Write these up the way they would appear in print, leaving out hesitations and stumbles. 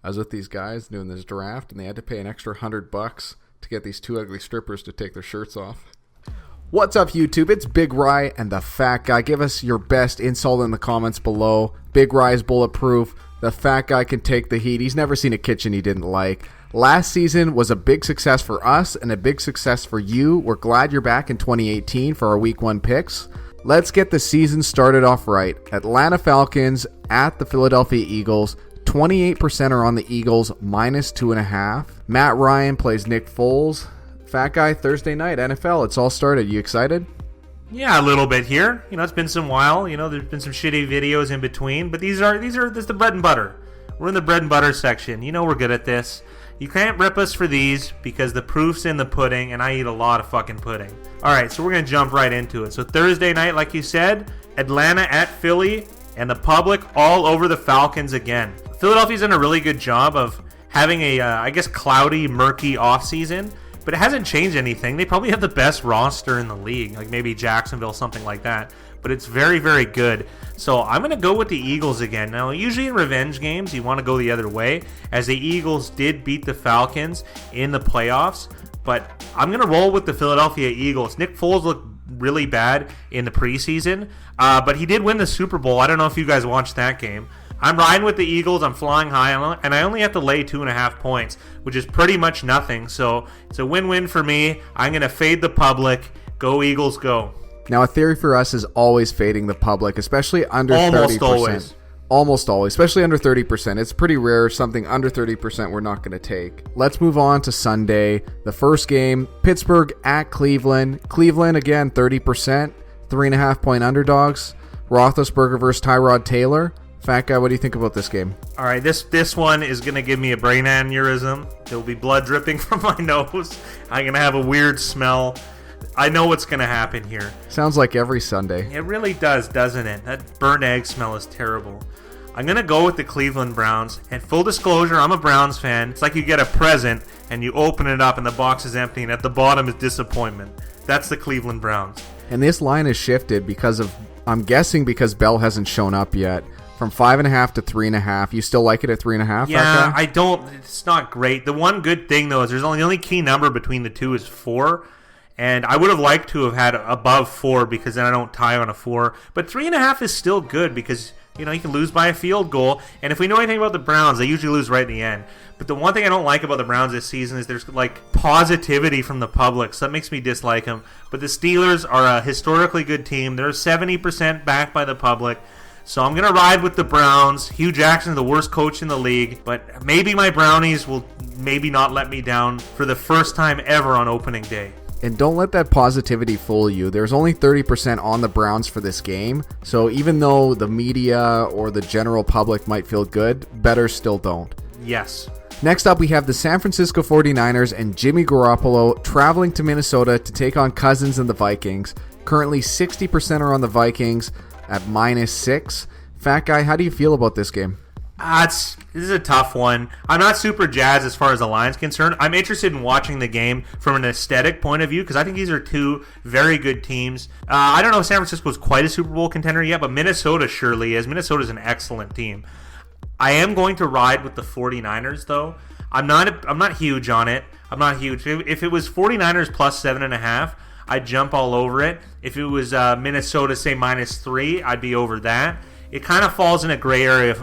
I was with these guys doing this draft, and they had to pay an extra $100 to get these two ugly strippers to take their shirts off. What's up, YouTube? It's Big Rye and the Fat Guy. Give us your best insult in the comments below. Big Rye's bulletproof. The Fat Guy can take the heat. He's never seen a kitchen he didn't like. Last season was a big success for us and a big success for you. We're glad you're back in 2018 for our Week 1 picks. Let's get the season started off right. Atlanta Falcons at the Philadelphia Eagles. 28% are on the Eagles, minus 2.5. Matt Ryan plays Nick Foles. Fat Guy, Thursday night, NFL. It's all started. You excited? Yeah, a little bit here. It's been some while. There's been some shitty videos in between, but this is the bread and butter. We're in the bread and butter section. We're good at this. You can't rip us for these because the proof's in the pudding, and I eat a lot of fucking pudding. All right, so we're going to jump right into it. So Thursday night, like you said, Atlanta at Philly, and the public all over the Falcons again. Philadelphia's done a really good job of having a, cloudy, murky offseason, but it hasn't changed anything. They probably have the best roster in the league, like maybe Jacksonville, something like that. But it's very, very good. So I'm going to go with the Eagles again. Now, usually in revenge games, you want to go the other way, as the Eagles did beat the Falcons in the playoffs. But I'm going to roll with the Philadelphia Eagles. Nick Foles looked really bad in the preseason, but he did win the Super Bowl. I don't know if you guys watched that game. I'm riding with the Eagles. I'm flying high, and I only have to lay 2.5 points, which is pretty much nothing. So it's a win-win for me. I'm going to fade the public. Go Eagles, go. Now, a theory for us is always fading the public, especially under 30%. Always. Almost always, especially under 30%. It's pretty rare something under 30% we're not going to take. Let's move on to Sunday. The first game, Pittsburgh at Cleveland. Cleveland, again, 30%, 3.5 point underdogs. Roethlisberger versus Tyrod Taylor. Fat Guy, what do you think about this game? All right, this one is going to give me a brain aneurysm. There will be blood dripping from my nose. I'm going to have a weird smell. I know what's going to happen here. Sounds like every Sunday. It really does, doesn't it? That burnt egg smell is terrible. I'm going to go with the Cleveland Browns. And full disclosure, I'm a Browns fan. It's like you get a present and you open it up and the box is empty and at the bottom is disappointment. That's the Cleveland Browns. And this line has shifted because of, I'm guessing because Bell hasn't shown up yet. From 5.5 to 3.5. You still like it at 3.5? Yeah, I don't. It's not great. The one good thing, though, is the only key number between the two is 4. And I would have liked to have had above 4 because then I don't tie on a 4. But 3.5 is still good because, you can lose by a field goal. And if we know anything about the Browns, they usually lose right in the end. But the one thing I don't like about the Browns this season is there's, positivity from the public. So that makes me dislike them. But the Steelers are a historically good team. They're 70% backed by the public. So I'm going to ride with the Browns. Hugh Jackson's the worst coach in the league. But maybe my Brownies will maybe not let me down for the first time ever on opening day. And don't let that positivity fool you. There's only 30% on the Browns for this game. So even though the media or the general public might feel good, bettors still don't. Yes. Next up, we have the San Francisco 49ers and Jimmy Garoppolo traveling to Minnesota to take on Cousins and the Vikings. Currently 60% are on the Vikings at -6. Fat Guy, how do you feel about this game? This is a tough one. I'm not super jazzed as far as the line's concerned. I'm interested in watching the game from an aesthetic point of view because I think these are two very good teams. I don't know if San Francisco is quite a Super Bowl contender yet, but Minnesota surely is. Minnesota's an excellent team. I am going to ride with the 49ers, though. I'm not huge on it. I'm not huge. If it was 49ers plus 7.5, I'd jump all over it. If it was Minnesota, say -3, I'd be over that. It kind of falls in a gray area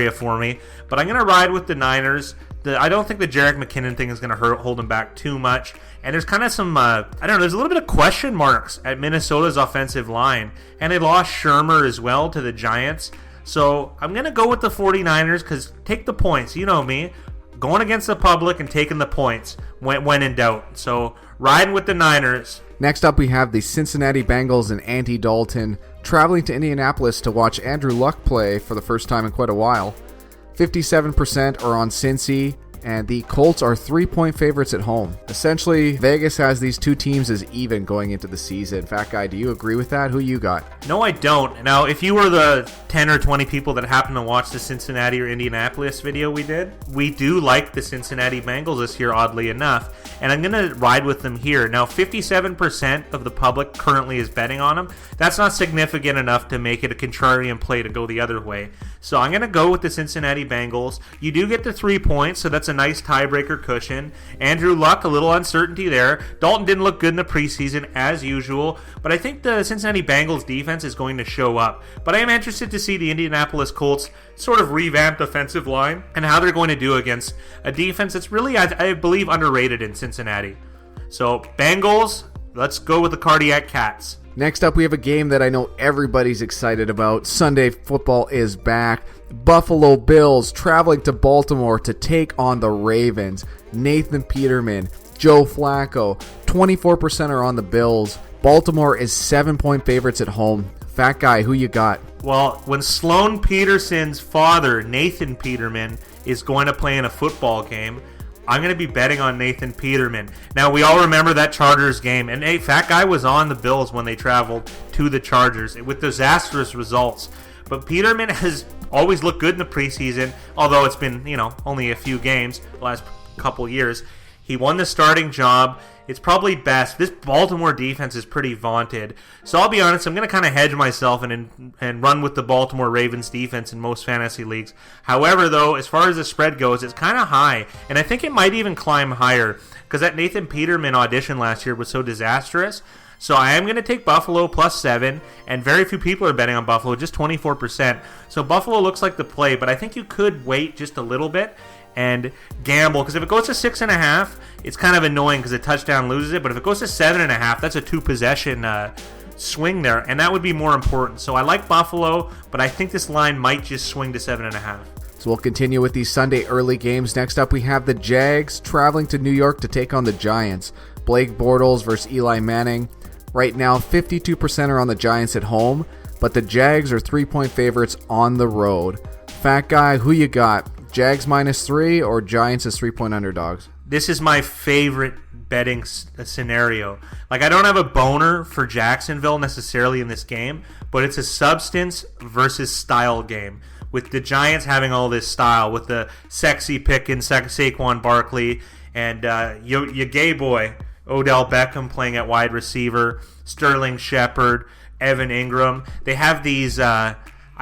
for me, but I'm going to ride with the Niners. I don't think the Jerick McKinnon thing is going to hold him back too much. And there's kind of some, there's a little bit of question marks at Minnesota's offensive line. And they lost Shermer as well to the Giants. So I'm going to go with the 49ers because take the points. You know me. Going against the public and taking the points when in doubt. So riding with the Niners. Next up, we have the Cincinnati Bengals and Andy Dalton traveling to Indianapolis to watch Andrew Luck play for the first time in quite a while. 57% are on Cincy, and the Colts are 3-point favorites at home. Essentially, Vegas has these two teams as even going into the season. Fat Guy, do you agree with that? Who you got? No, I don't. Now, if you were the 10 or 20 people that happened to watch the Cincinnati or Indianapolis video we did, we do like the Cincinnati Bengals this year, oddly enough, and I'm going to ride with them here. Now, 57% of the public currently is betting on them. That's not significant enough to make it a contrarian play to go the other way. So I'm going to go with the Cincinnati Bengals. You do get the 3 points, so that's a nice tiebreaker cushion. Andrew Luck, a little uncertainty there. Dalton didn't look good in the preseason, as usual, but I think the Cincinnati Bengals defense is going to show up. But I am interested to see the Indianapolis Colts sort of revamped offensive line and how they're going to do against a defense that's really, I believe, underrated in Cincinnati. So Bengals, let's go with the Cardiac Cats. Next up, we have a game that I know everybody's excited about. Sunday football is back. Buffalo Bills traveling to Baltimore to take on the Ravens. Nathan Peterman, Joe Flacco, 24% are on the Bills. Baltimore is 7-point favorites at home. Fat Guy, who you got? Well, when Sloan Peterson's father, Nathan Peterman, is going to play in a football game, I'm going to be betting on Nathan Peterman. Now, we all remember that Chargers game, and hey, Fat Guy was on the Bills when they traveled to the Chargers with disastrous results. But Peterman has always looked good in the preseason, although it's been, only a few games the last couple years. He won the starting job. It's probably best. This Baltimore defense is pretty vaunted. So I'll be honest, I'm going to kind of hedge myself and run with the Baltimore Ravens defense in most fantasy leagues. However, though, as far as the spread goes, it's kind of high. And I think it might even climb higher because that Nathan Peterman audition last year was so disastrous. So I am going to take Buffalo +7, and very few people are betting on Buffalo, just 24%. So Buffalo looks like the play, but I think you could wait just a little bit and gamble, because if it goes to 6.5, it's kind of annoying because a touchdown loses it, but if it goes to 7.5, that's a 2-possession swing there, and that would be more important. So I like Buffalo, but I think this line might just swing to 7.5. So we'll continue with these Sunday early games. Next up, we have the Jags traveling to New York to take on the Giants. Blake Bortles versus Eli Manning. Right now, 52% are on the Giants at home, but the Jags are 3-point favorites on the road. Fat Guy, who you got? Jags -3 or Giants as 3-point underdogs? This is my favorite betting scenario. Like, I don't have a boner for Jacksonville necessarily in this game, but it's a substance versus style game. With the Giants having all this style, with the sexy pick in Saquon Barkley and your gay boy Odell Beckham playing at wide receiver, Sterling Shepard, Evan Ingram. They have these, I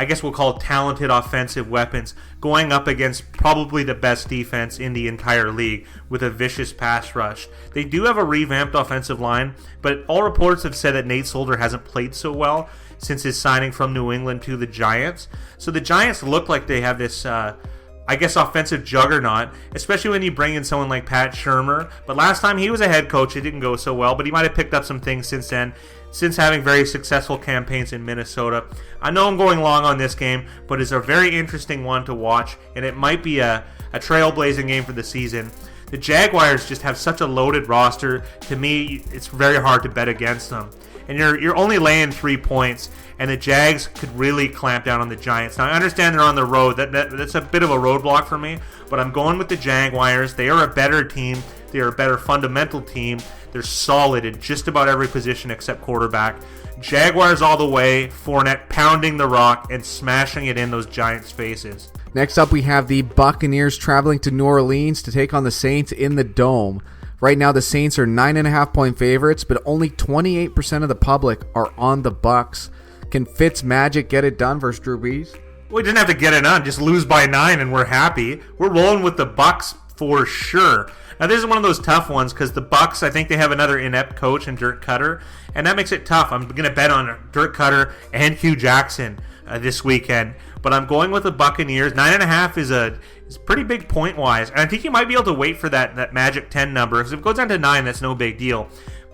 guess we'll call talented offensive weapons going up against probably the best defense in the entire league with a vicious pass rush. They do have a revamped offensive line, but all reports have said that Nate Solder hasn't played so well since his signing from New England to the Giants. So the Giants look like they have this offensive juggernaut, especially when you bring in someone like Pat Shurmur. But last time he was a head coach, it didn't go so well, but he might have picked up some things since then, since having very successful campaigns in Minnesota. I know I'm going long on this game, but it's a very interesting one to watch, and it might be a trailblazing game for the season. The Jaguars just have such a loaded roster. To me, it's very hard to bet against them. And you're only laying 3 points, and the Jags could really clamp down on the Giants. Now, I understand they're on the road. That's a bit of a roadblock for me, but I'm going with the Jaguars. They are a better team. They are a better fundamental team. They're solid in just about every position except quarterback. Jaguars all the way. Fournette pounding the rock and smashing it in those Giants' faces. Next up, we have the Buccaneers traveling to New Orleans to take on the Saints in the Dome. Right now, the Saints are 9.5-point favorites, but only 28% of the public are on the Bucs. Can Fitzmagic get it done versus Drew Brees? We didn't have to get it done. Just lose by 9 and we're happy. We're rolling with the Bucs for sure. Now, this is one of those tough ones because the Bucs, I think they have another inept coach in Dirk Cutter, and that makes it tough. I'm going to bet on Dirk Cutter and Hugh Jackson this weekend, but I'm going with the Buccaneers. 9.5 is pretty big point-wise, and I think you might be able to wait for that magic 10 number, because if it goes down to 9, that's no big deal.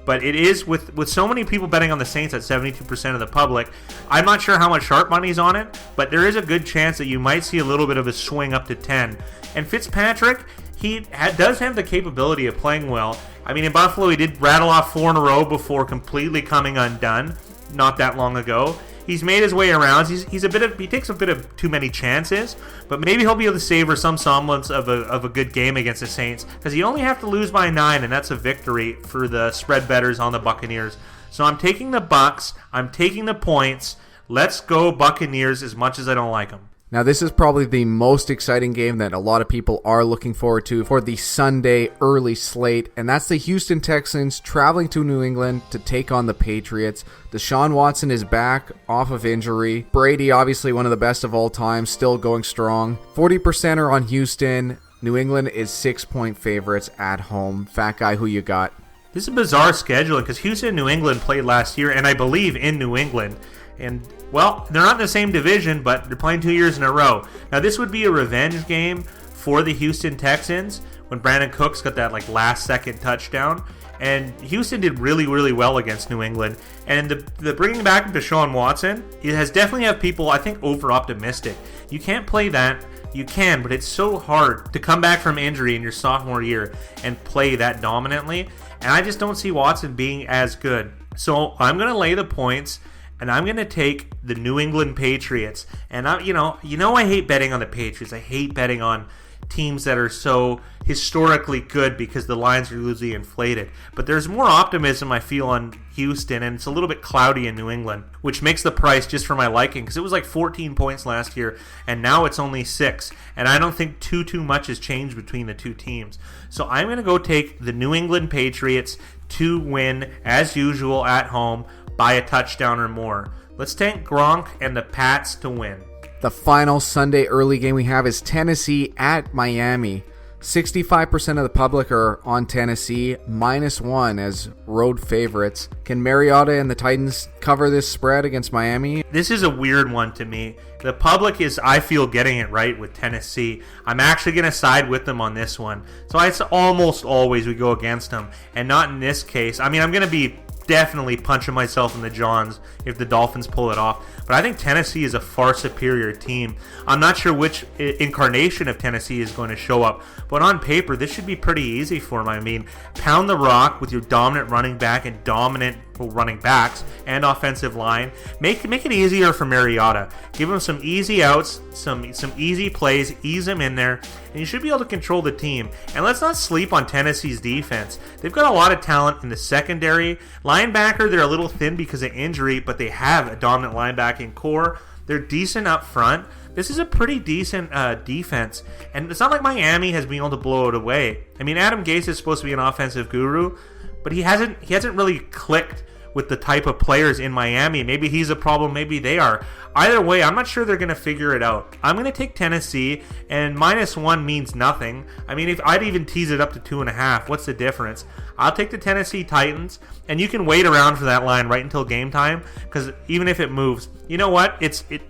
But it is, with so many people betting on the Saints at 72% of the public, I'm not sure how much sharp money's on it, but there is a good chance that you might see a little bit of a swing up to 10. And Fitzpatrick, he does have the capability of playing well. I mean, in Buffalo, he did rattle off 4 in a row before completely coming undone not that long ago. He's made his way around. He takes a bit of too many chances, but maybe he'll be able to savor some semblance of a good game against the Saints, because you only have to lose by 9, and that's a victory for the spread bettors on the Buccaneers. So I'm taking the Bucs. I'm taking the points. Let's go Buccaneers, as much as I don't like them. Now, this is probably the most exciting game that a lot of people are looking forward to for the Sunday early slate, and that's the Houston Texans traveling to New England to take on the Patriots. Deshaun Watson is back off of injury. Brady, obviously one of the best of all time, still going strong. 40% are on Houston. New England is 6-point favorites at home. Fat Guy, who you got? This is a bizarre scheduling, because Houston and New England played last year, and I believe in New England. And, well, they're not in the same division, but they're playing 2 years in a row. Now, this would be a revenge game for the Houston Texans when Brandon Cooks got that last-second touchdown. And Houston did really, really well against New England. And the bringing back of Deshaun Watson, it has definitely have people, I think, over-optimistic. You can't play that. You can, but it's so hard to come back from injury in your sophomore year and play that dominantly. And I just don't see Watson being as good. So I'm going to lay the points. And I'm going to take the New England Patriots. And I hate betting on the Patriots. I hate betting on teams that are so historically good because the lines are usually inflated. But there's more optimism, I feel, on Houston, and it's a little bit cloudy in New England, which makes the price just for my liking, because it was 14 points last year, and now it's only 6. And I don't think too much has changed between the two teams. So I'm going to go take the New England Patriots to win, as usual, at home, by a touchdown or more. Let's take Gronk and the Pats to win. The final Sunday early game we have is Tennessee at Miami. 65% of the public are on Tennessee, -1 as road favorites. Can Mariota and the Titans cover this spread against Miami? This is a weird one to me. The public is, I feel, getting it right with Tennessee. I'm actually going to side with them on this one. So it's almost always we go against them, and not in this case. I mean, I'm going to be definitely punching myself in the johns if the Dolphins pull it off. But I think Tennessee is a far superior team. I'm not sure which incarnation of Tennessee is going to show up, but on paper, this should be pretty easy for them. I mean, pound the rock with your dominant running back and dominant running backs and offensive line. Make it easier for Mariota. Give him some easy outs, some easy plays, ease him in there, and you should be able to control the team. And let's not sleep on Tennessee's defense. They've got a lot of talent in the secondary. Linebacker, they're a little thin because of injury, but they have a dominant linebacking core. They're decent up front. This is a pretty decent defense, and it's not like Miami has been able to blow it away. I mean, Adam Gase is supposed to be an offensive guru, but he hasn't really clicked with the type of players in Miami. Maybe he's a problem, maybe they are. Either way, I'm not sure they're going to figure it out. I'm going to take Tennessee, and -1 means nothing. I mean, if I'd even tease it up to 2.5, what's the difference? I'll take the Tennessee Titans, and you can wait around for that line right until game time, because even if it moves, you know what?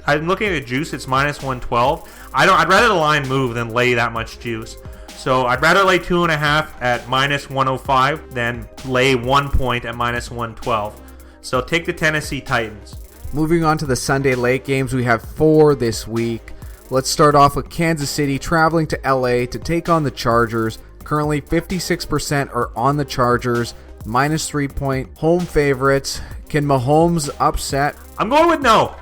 I'm looking at the juice, it's -112. I'd rather the line move than lay that much juice. So I'd rather lay 2.5 at -105 than lay 1 point at -112. So take the Tennessee Titans. Moving on to the Sunday late games, we have 4 this week. Let's start off with Kansas City traveling to LA to take on the Chargers. Currently 56% are on the Chargers, -3 point home favorites. Can Mahomes upset? I'm going with no.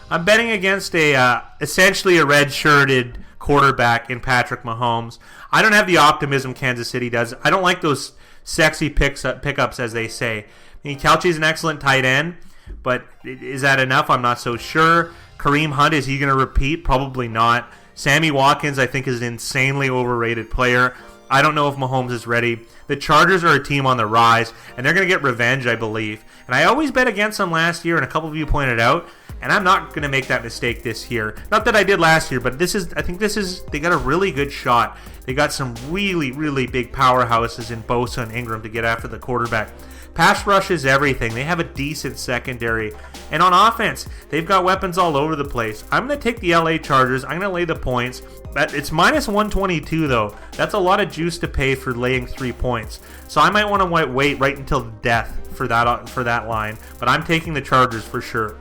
I'm betting against essentially a red-shirted quarterback in Patrick Mahomes. I don't have the optimism Kansas City does. I don't like those sexy pickups, as they say. I mean, Kelce's an excellent tight end, but is that enough? I'm not so sure. Kareem Hunt, is he going to repeat? Probably not. Sammy Watkins, I think, is an insanely overrated player. I don't know if Mahomes is ready. The Chargers are a team on the rise, and they're going to get revenge, I believe. And I always bet against them last year, and a couple of you pointed out, and I'm not going to make that mistake this year. Not that I did last year, but I think they got a really good shot. They got some really, really big powerhouses in Bosa and Ingram to get after the quarterback. Pass rush is everything. They have a decent secondary. And on offense, they've got weapons all over the place. I'm going to take the LA Chargers. I'm going to lay the points. It's -122, though. That's a lot of juice to pay for laying 3 points. So I might want to wait right until death for that line. But I'm taking the Chargers for sure.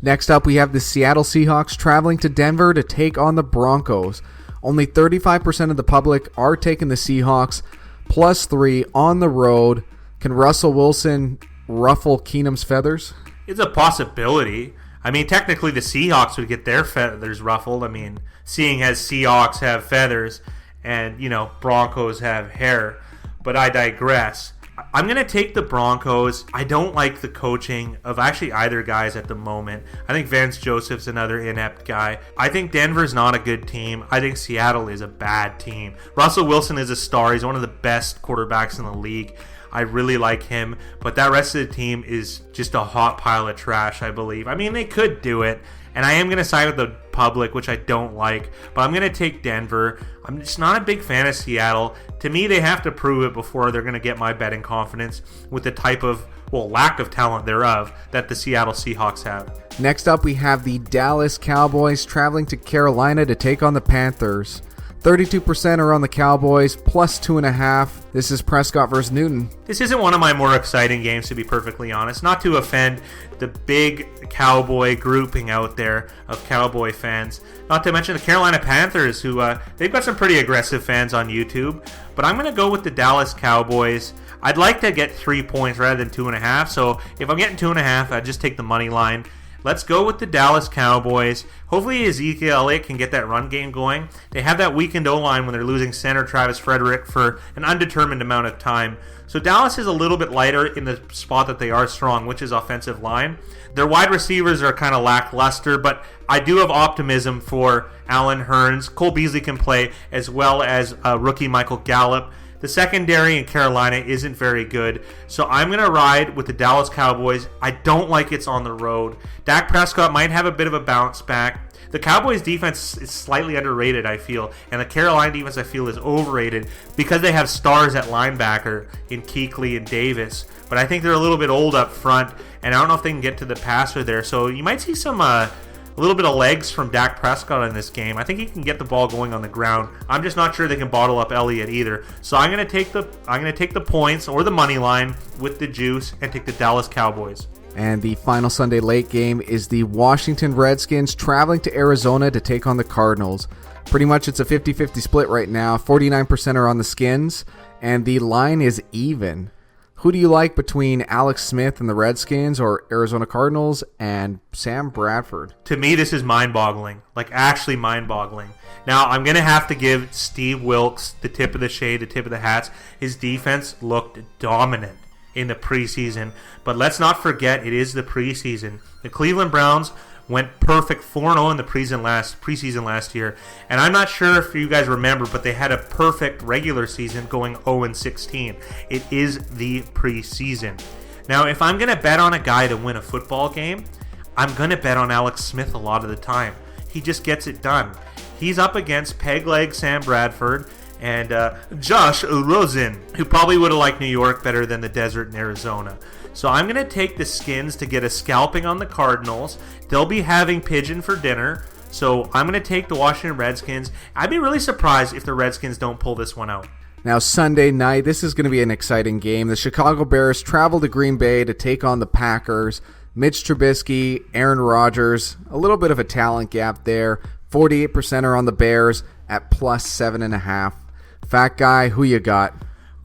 Next up, we have the Seattle Seahawks traveling to Denver to take on the Broncos. Only 35% of the public are taking the Seahawks, +3 on the road. Can Russell Wilson ruffle Keenum's feathers? It's a possibility. I mean, technically the Seahawks would get their feathers ruffled. I mean, seeing as Seahawks have feathers and, Broncos have hair. But I digress. I'm going to take the Broncos. I don't like the coaching of actually either guys at the moment. I think Vance Joseph's another inept guy. I think Denver's not a good team. I think Seattle is a bad team. Russell Wilson is a star. He's one of the best quarterbacks in the league. I really like him, but that rest of the team is just a hot pile of trash, I believe. I mean, they could do it, and I am going to side with the public, which I don't like, but I'm going to take Denver. I'm just not a big fan of Seattle. To me, they have to prove it before they're going to get my betting confidence with the type of, lack of talent thereof that the Seattle Seahawks have. Next up, we have the Dallas Cowboys traveling to Carolina to take on the Panthers. 32% are on the Cowboys, plus 2.5. This is Prescott versus Newton. This isn't one of my more exciting games, to be perfectly honest. Not to offend the big Cowboy grouping out there of Cowboy fans. Not to mention the Carolina Panthers, who they've got some pretty aggressive fans on YouTube. But I'm going to go with the Dallas Cowboys. I'd like to get 3 points rather than 2.5. So if I'm getting 2.5, I'd just take the money line. Let's go with the Dallas Cowboys. Hopefully Ezekiel Elliott can get that run game going. They have that weakened O-line when they're losing center Travis Frederick for an undetermined amount of time. So Dallas is a little bit lighter in the spot that they are strong, which is offensive line. Their wide receivers are kind of lackluster, but I do have optimism for Allen Hurns. Cole Beasley can play, as well as rookie Michael Gallup. The secondary in Carolina isn't very good, so I'm going to ride with the Dallas Cowboys. I don't like it's on the road. Dak Prescott might have a bit of a bounce back. The Cowboys defense is slightly underrated, I feel, and the Carolina defense, I feel, is overrated because they have stars at linebacker in Kuechly and Davis, but I think they're a little bit old up front, and I don't know if they can get to the passer there, so you might see some a little bit of legs from Dak Prescott in this game. I think he can get the ball going on the ground. I'm just not sure they can bottle up Elliott either. So I'm going to take the points or the money line with the juice and take the Dallas Cowboys. And the final Sunday late game is the Washington Redskins traveling to Arizona to take on the Cardinals. Pretty much it's a 50-50 split right now. 49% are on the Skins, and the line is even. Who do you like between Alex Smith and the Redskins or Arizona Cardinals and Sam Bradford? To me, this is mind-boggling. Like, actually mind-boggling. Now, I'm going to have to give Steve Wilkes the tip of the shade, the tip of the hats. His defense looked dominant in the preseason. But let's not forget, it is the preseason. The Cleveland Browns went perfect 4-0 in the preseason last year. And I'm not sure if you guys remember, but they had a perfect regular season going 0-16. It is the preseason. Now, if I'm going to bet on a guy to win a football game, I'm going to bet on Alex Smith a lot of the time. He just gets it done. He's up against peg leg Sam Bradford and Josh Rosen, who probably would have liked New York better than the desert in Arizona. So I'm going to take the Skins to get a scalping on the Cardinals. They'll be having pigeon for dinner. So I'm going to take the Washington Redskins. I'd be really surprised if the Redskins don't pull this one out. Now, Sunday night, this is going to be an exciting game. The Chicago Bears travel to Green Bay to take on the Packers. Mitch Trubisky, Aaron Rodgers, a little bit of a talent gap there. 48% are on the Bears at plus 7.5. Fat guy, who you got?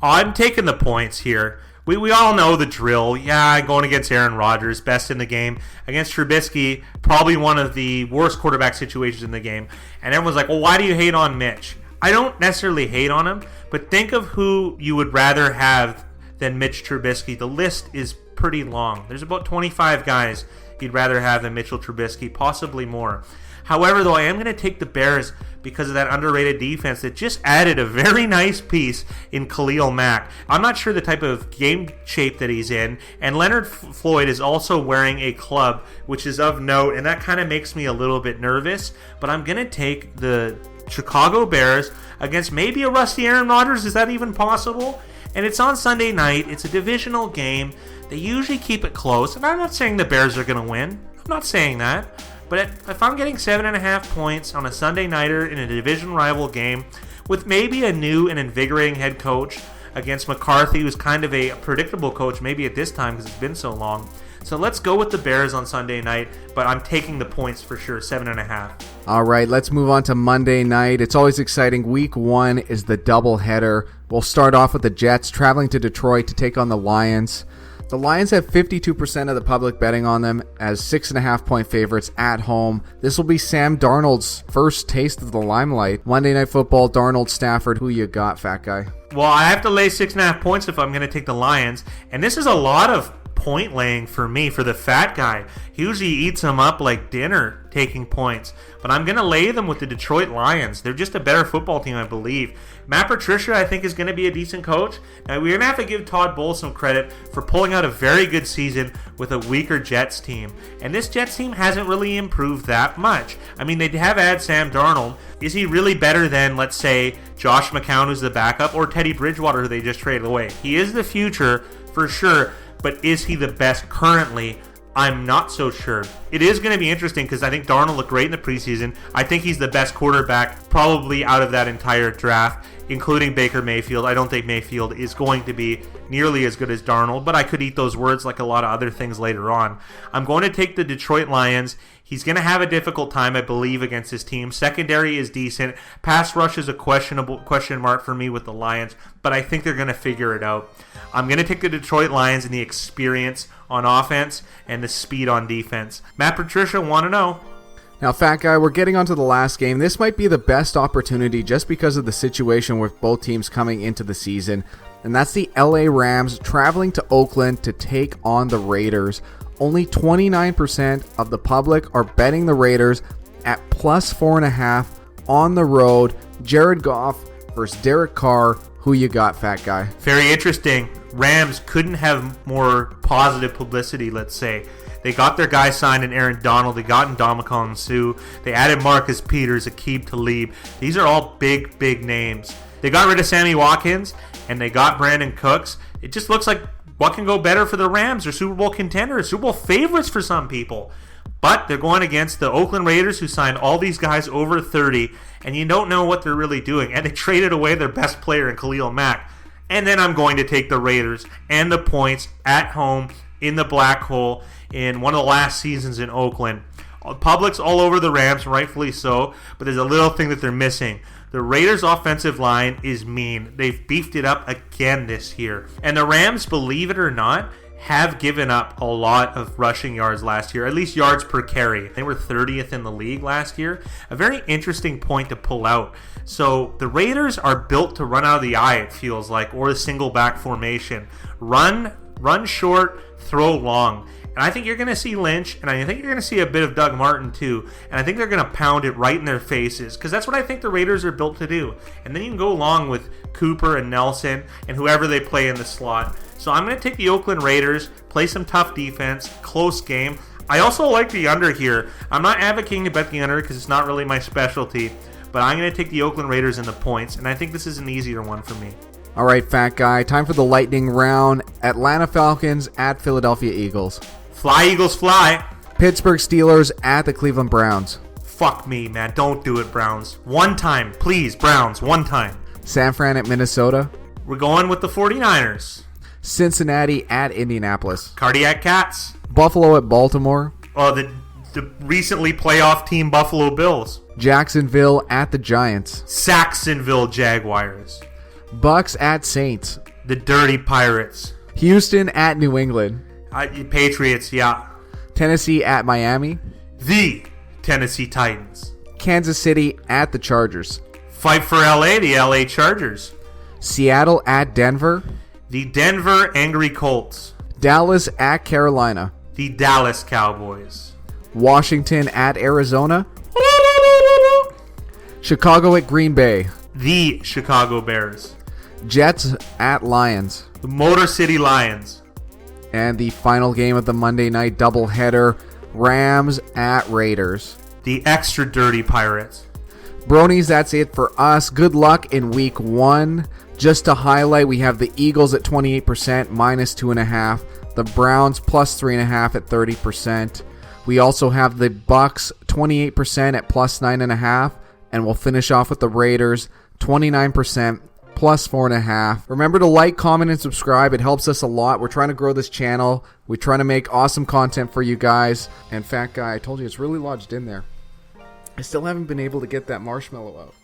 I'm taking the points here. We all know the drill. Yeah, going against Aaron Rodgers, best in the game. Against Trubisky, probably one of the worst quarterback situations in the game. And everyone's like, well, why do you hate on Mitch? I don't necessarily hate on him, but think of who you would rather have than Mitch Trubisky. The list is pretty long. There's about 25 guys you'd rather have than Mitchell Trubisky, possibly more. However, though, I am going to take the Bears because of that underrated defense that just added a very nice piece in Khalil Mack. I'm not sure the type of game shape that he's in, and Leonard Floyd is also wearing a club, which is of note, and that kind of makes me a little bit nervous, but I'm going to take the Chicago Bears against maybe a rusty Aaron Rodgers. Is that even possible? And it's on Sunday night. It's a divisional game. They usually keep it close, and I'm not saying the Bears are going to win. I'm not saying that. But if I'm getting 7.5 points on a Sunday nighter in a division rival game with maybe a new and invigorating head coach against McCarthy, who's kind of a predictable coach maybe at this time because it's been so long. So let's go with the Bears on Sunday night, but I'm taking the points for sure, 7.5. All right, let's move on to Monday night. It's always exciting. Week 1 is the doubleheader. We'll start off with the Jets traveling to Detroit to take on the Lions. The Lions have 52% of the public betting on them as 6.5-point favorites at home. This will be Sam Darnold's first taste of the limelight. Monday Night Football, Darnold, Stafford. Who you got, fat guy? Well, I have to lay 6.5 points if I'm going to take the Lions. And this is a lot of point laying for me, for the fat guy. He usually eats them up like dinner, taking points. But I'm going to lay them with the Detroit Lions. They're just a better football team, I believe. Matt Patricia, I think, is going to be a decent coach. Now, we're going to have to give Todd Bowles some credit for pulling out a very good season with a weaker Jets team. And this Jets team hasn't really improved that much. I mean, they have had Sam Darnold. Is he really better than, let's say, Josh McCown, who's the backup, or Teddy Bridgewater, who they just traded away? He is the future, for sure. But is he the best currently? I'm not so sure. It is going to be interesting because I think Darnold looked great in the preseason. I think he's the best quarterback probably out of that entire draft, including Baker Mayfield. I don't think Mayfield is going to be nearly as good as Darnold, but I could eat those words like a lot of other things later on. I'm going to take the Detroit Lions. He's going to have a difficult time, I believe, against his team. Secondary is decent. Pass rush is a question mark for me with the Lions, but I think they're going to figure it out. I'm going to take the Detroit Lions and the experience on offense and the speed on defense. Matt Patricia, want to know? Now, fat guy, we're getting onto the last game. This might be the best opportunity just because of the situation with both teams coming into the season, and that's the LA Rams traveling to Oakland to take on the Raiders. Only 29% of the public are betting the Raiders at plus 4.5 on the road. Jared Goff versus Derek Carr. Who you got, fat guy? Very interesting. Rams couldn't have more positive publicity, let's say. They got their guy signed in Aaron Donald. They got Ndamukong Suh. They added Marcus Peters, Aqib Talib. These are all big, big names. They got rid of Sammy Watkins, and they got Brandon Cooks. It just looks like what can go better for the Rams? They're Super Bowl contenders, Super Bowl favorites for some people. But they're going against the Oakland Raiders, who signed all these guys over 30, and you don't know what they're really doing. And they traded away their best player in Khalil Mack. And then I'm going to take the Raiders and the points at home in the black hole in one of the last seasons in Oakland. Public's all over the Rams, rightfully so, but there's a little thing that they're missing. The Raiders' offensive line is mean. They've beefed it up again this year. And the Rams, believe it or not, have given up a lot of rushing yards last year, at least yards per carry. They were 30th in the league last year. A very interesting point to pull out. So the Raiders are built to run out of the eye, it feels like, or a single back formation. Run short, throw long. And I think you're going to see Lynch, and I think you're going to see a bit of Doug Martin too. And I think they're going to pound it right in their faces, because that's what I think the Raiders are built to do. And then you can go along with Cooper and Nelson and whoever they play in the slot. So I'm going to take the Oakland Raiders, play some tough defense, close game. I also like the under here. I'm not advocating to bet the under because it's not really my specialty, but I'm going to take the Oakland Raiders and the points, and I think this is an easier one for me. All right, fat guy, time for the lightning round. Atlanta Falcons at Philadelphia Eagles. Fly, Eagles, fly. Pittsburgh Steelers at the Cleveland Browns. Fuck me, man. Don't do it, Browns. One time, please, Browns. One time. San Fran at Minnesota. We're going with the 49ers. Cincinnati at Indianapolis. Cardiac Cats. Buffalo at Baltimore. Oh, the recently playoff team Buffalo Bills. Jacksonville at the Giants. Saxonville Jaguars. Bucks at Saints. The Dirty Pirates. Houston at New England. Patriots, yeah. Tennessee at Miami. The Tennessee Titans. Kansas City at the Chargers. Fight for LA, the LA Chargers. Seattle at Denver. The Denver Angry Colts. Dallas at Carolina. The Dallas Cowboys. Washington at Arizona. Chicago at Green Bay. The Chicago Bears. Jets at Lions. The Motor City Lions. And the final game of the Monday night doubleheader, Rams at Raiders. The extra dirty Pirates. Bronies, that's it for us. Good luck in week 1. Just to highlight, we have the Eagles at 28%, minus 2.5. The Browns plus 3.5 at 30%. We also have the Bucks 28% at plus 9.5. And we'll finish off with the Raiders 29%. Plus 4.5. Remember to like, comment, and subscribe. It helps us a lot. We're trying to grow this channel. We're trying to make awesome content for you guys. And fat guy, I told you it's really lodged in there. I still haven't been able to get that marshmallow out.